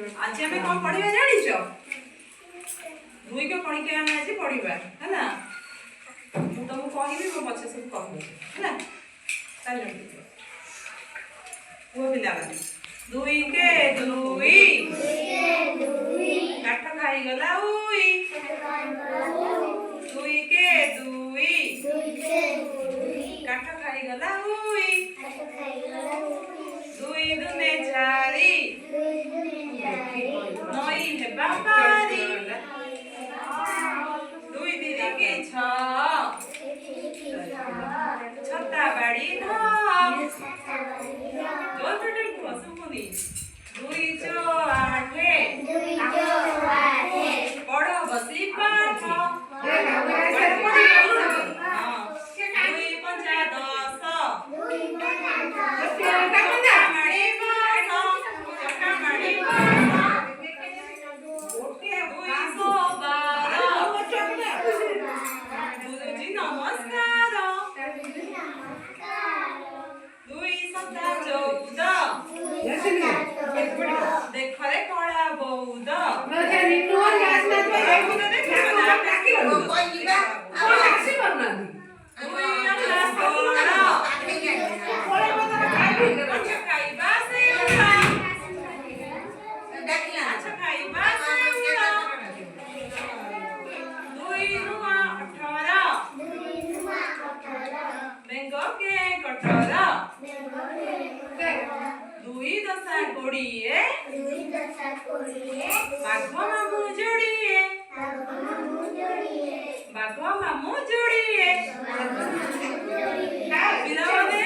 आज आम कौन पढ़ा जानी दुई को पढ़ी के आम आज पढ़ा है मुझे तुमको कहबी मो पचे सब कह पुओ पिला दुई के दुई काठ खाई गला उई दुई के दुई काठ खाई गला उई दुई दुने चारि नई हेबा पारी दुई दीदी के छ छत्ता बाड़ी धाम जो टोटल सुमुनी दुई चो आठे पढ़ बसी पाठ दुई पंचा दस चटामाड़ी दुई सौ बारह गुरुजी नमस्कार दुई सप्ताह चौदह देख रे कला बौद दुई दशा कोड़िए बाघ मामू जोड़िए बाघ मामू जोड़िए पिलाने